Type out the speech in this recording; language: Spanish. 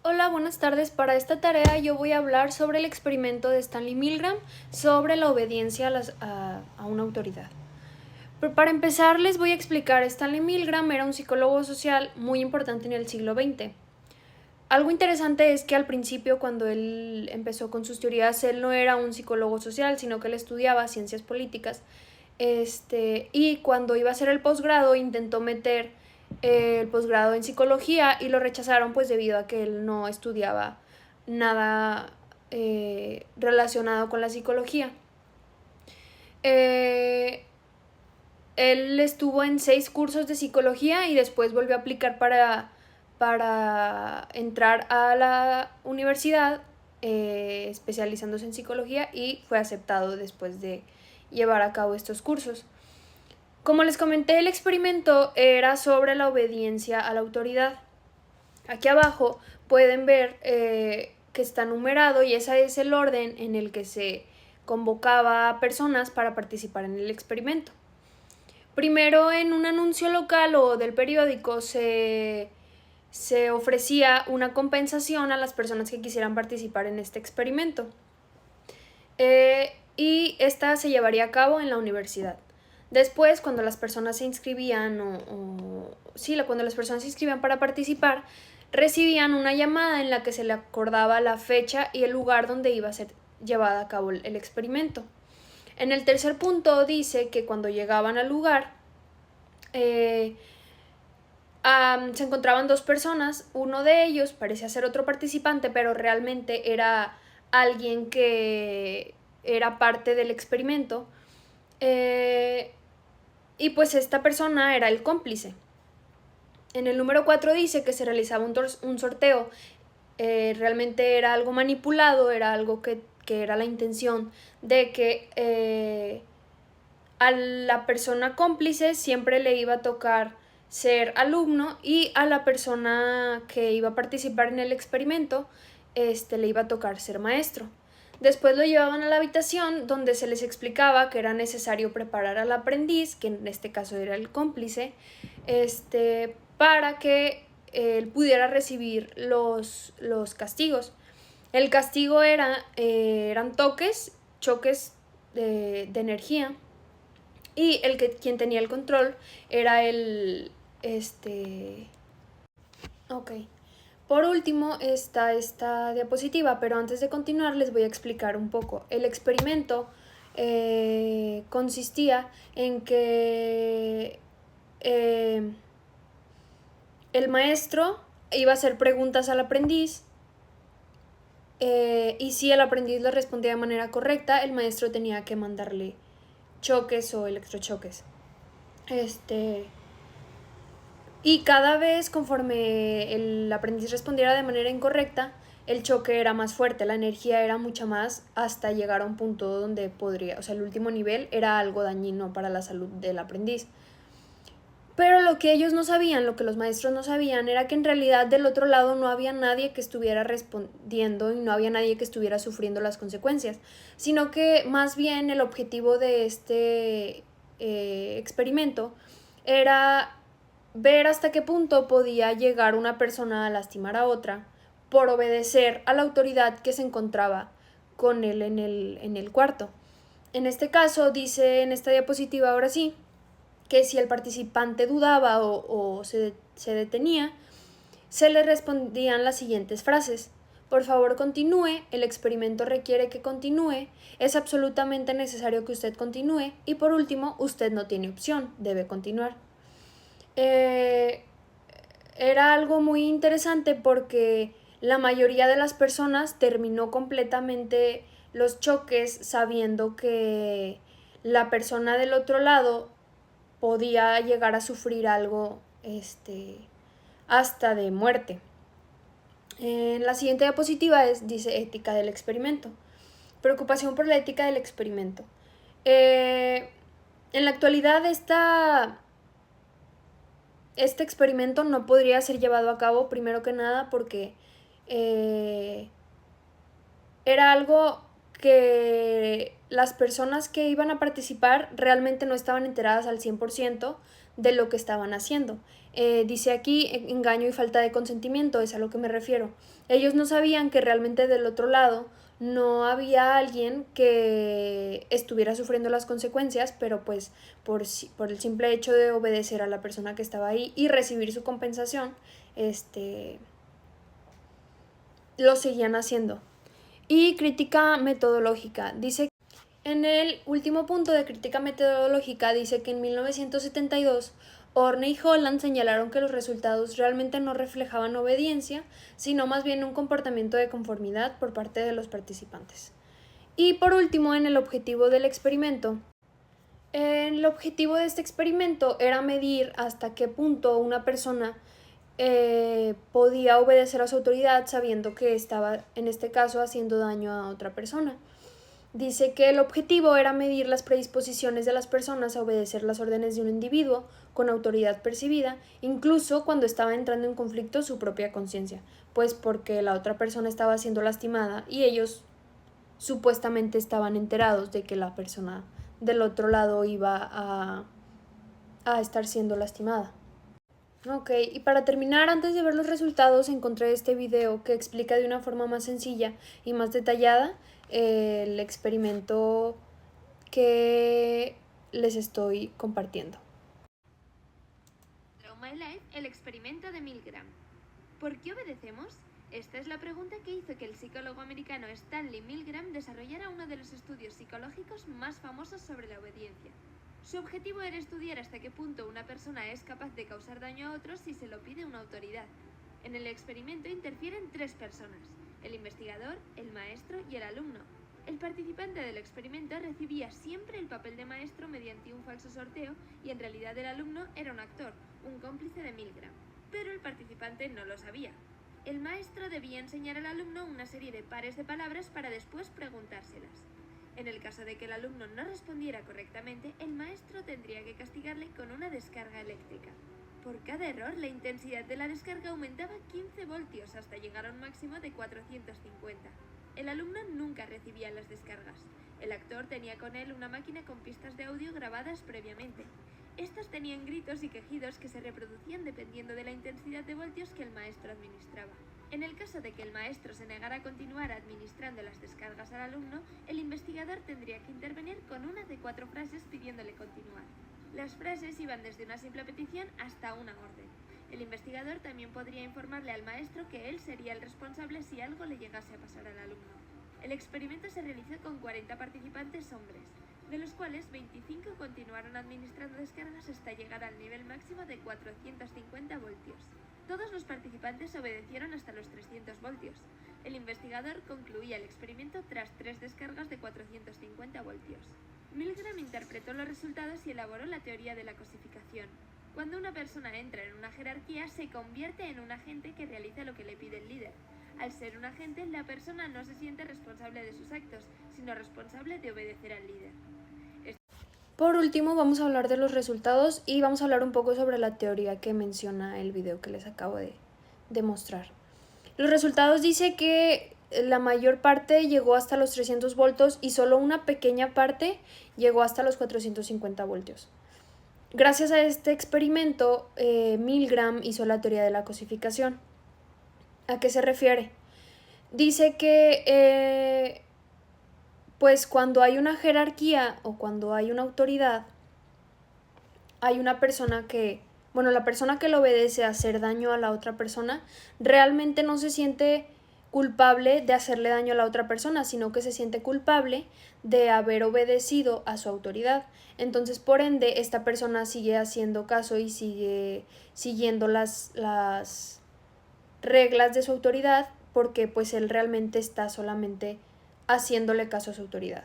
Hola, buenas tardes. Para esta tarea yo voy a hablar sobre el experimento de Stanley Milgram sobre la obediencia a una autoridad. Pero para empezar les voy a explicar. Stanley Milgram era un psicólogo social muy importante en el siglo XX. Algo interesante es que al principio, cuando él empezó con sus teorías, él no era un psicólogo social, sino que él estudiaba ciencias políticas. Y cuando iba a hacer el posgrado, intentó meter el posgrado en psicología y lo rechazaron, pues debido a que él no estudiaba nada relacionado con la psicología. Eh, Él estuvo en 6 cursos de psicología y después volvió a aplicar para entrar a la universidad, especializándose en psicología, y fue aceptado después de llevar a cabo estos cursos. Como les comenté, el experimento era sobre la obediencia a la autoridad. Aquí abajo pueden ver que está numerado y ese es el orden en el que se convocaba a personas para participar en el experimento. Primero, en un anuncio local o del periódico se ofrecía una compensación a las personas que quisieran participar en este experimento. Y esta se llevaría a cabo en la universidad. Después, cuando las personas se inscribían cuando las personas se inscribían para participar, recibían una llamada en la que se le acordaba la fecha y el lugar donde iba a ser llevado a cabo el experimento. En el tercer punto dice que cuando llegaban al lugar, se encontraban 2 personas. Uno de ellos parecía ser otro participante, pero realmente era alguien que era parte del experimento. Y pues esta persona era el cómplice. En el número 4 dice que se realizaba un sorteo. Realmente era algo manipulado, era algo que era la intención de que a la persona cómplice siempre le iba a tocar ser alumno, y a la persona que iba a participar en el experimento le iba a tocar ser maestro. Después lo llevaban a la habitación donde se les explicaba que era necesario preparar al aprendiz, que en este caso era el cómplice, para que él pudiera recibir los castigos. El castigo eran choques de energía, y quien tenía el control era Ok. Por último está esta diapositiva, pero antes de continuar les voy a explicar un poco. El experimento consistía en que el maestro iba a hacer preguntas al aprendiz, y si el aprendiz le respondía de manera correcta, el maestro tenía que mandarle choques o electrochoques. Y cada vez, conforme el aprendiz respondiera de manera incorrecta, el choque era más fuerte, la energía era mucha más, hasta llegar a un punto donde el último nivel era algo dañino para la salud del aprendiz. Pero lo que ellos no sabían, lo que los maestros no sabían, era que en realidad del otro lado no había nadie que estuviera respondiendo y no había nadie que estuviera sufriendo las consecuencias, sino que más bien el objetivo de este experimento era ver hasta qué punto podía llegar una persona a lastimar a otra por obedecer a la autoridad que se encontraba con él en el cuarto. En este caso, dice en esta diapositiva ahora sí, que si el participante dudaba o se detenía, se le respondían las siguientes frases: por favor continúe, el experimento requiere que continúe, es absolutamente necesario que usted continúe, y por último, usted no tiene opción, debe continuar. Era algo muy interesante porque la mayoría de las personas terminó completamente los choques sabiendo que la persona del otro lado podía llegar a sufrir algo hasta de muerte. En la siguiente diapositiva dice ética del experimento. Preocupación por la ética del experimento. En la actualidad este experimento no podría ser llevado a cabo, primero que nada porque era algo que las personas que iban a participar realmente no estaban enteradas al 100% de lo que estaban haciendo. Dice aquí engaño y falta de consentimiento, es a lo que me refiero. Ellos no sabían que realmente del otro lado no había alguien que estuviera sufriendo las consecuencias, pero pues por el simple hecho de obedecer a la persona que estaba ahí y recibir su compensación, lo seguían haciendo. Y crítica metodológica. Dice, en el último punto de crítica metodológica, dice que en 1972 Orne y Holland señalaron que los resultados realmente no reflejaban obediencia, sino más bien un comportamiento de conformidad por parte de los participantes. Y por último, en el objetivo del experimento. El objetivo de este experimento era medir hasta qué punto una persona podía obedecer a su autoridad sabiendo que estaba, en este caso, haciendo daño a otra persona. Dice que el objetivo era medir las predisposiciones de las personas a obedecer las órdenes de un individuo con autoridad percibida, incluso cuando estaba entrando en conflicto su propia conciencia, pues porque la otra persona estaba siendo lastimada y ellos supuestamente estaban enterados de que la persona del otro lado iba a estar siendo lastimada. Ok, y para terminar, antes de ver los resultados, encontré este video que explica de una forma más sencilla y más detallada el experimento que les estoy compartiendo. My Life, el experimento de Milgram. ¿Por qué obedecemos? Esta es la pregunta que hizo que el psicólogo americano Stanley Milgram desarrollara uno de los estudios psicológicos más famosos sobre la obediencia. Su objetivo era estudiar hasta qué punto una persona es capaz de causar daño a otros si se lo pide una autoridad. En el experimento interfieren 3 personas: el investigador, el maestro y el alumno. El participante del experimento recibía siempre el papel de maestro mediante un falso sorteo y en realidad el alumno era un actor, un cómplice de Milgram. Pero el participante no lo sabía. El maestro debía enseñar al alumno una serie de pares de palabras para después preguntárselas. En el caso de que el alumno no respondiera correctamente, el maestro tendría que castigarle con una descarga eléctrica. Por cada error, la intensidad de la descarga aumentaba 15 voltios hasta llegar a un máximo de 450. El alumno nunca recibía las descargas. El actor tenía con él una máquina con pistas de audio grabadas previamente. Estas tenían gritos y quejidos que se reproducían dependiendo de la intensidad de voltios que el maestro administraba. En el caso de que el maestro se negara a continuar administrando las descargas al alumno, el investigador tendría que intervenir con una de 4 frases pidiéndole continuar. Las frases iban desde una simple petición hasta una orden. El investigador también podría informarle al maestro que él sería el responsable si algo le llegase a pasar al alumno. El experimento se realizó con 40 participantes hombres, de los cuales 25 continuaron administrando descargas hasta llegar al nivel máximo de 450 voltios. Todos los participantes obedecieron hasta los 300 voltios. El investigador concluía el experimento tras 3 descargas de 450 voltios. Milgram interpretó los resultados y elaboró la teoría de la cosificación. Cuando una persona entra en una jerarquía, se convierte en un agente que realiza lo que le pide el líder. Al ser un agente, la persona no se siente responsable de sus actos, sino responsable de obedecer al líder. Por último, vamos a hablar de los resultados y vamos a hablar un poco sobre la teoría que menciona el video que les acabo de mostrar. Los resultados dice que la mayor parte llegó hasta los 300 voltios y solo una pequeña parte llegó hasta los 450 voltios. Gracias a este experimento, Milgram hizo la teoría de la cosificación. ¿A qué se refiere? Dice que pues cuando hay una jerarquía o cuando hay una autoridad, hay una persona la persona que le obedece a hacer daño a la otra persona, realmente no se siente culpable de hacerle daño a la otra persona, sino que se siente culpable de haber obedecido a su autoridad. Entonces, por ende, esta persona sigue haciendo caso y sigue siguiendo las reglas de su autoridad porque pues él realmente está solamente haciéndole caso a su autoridad.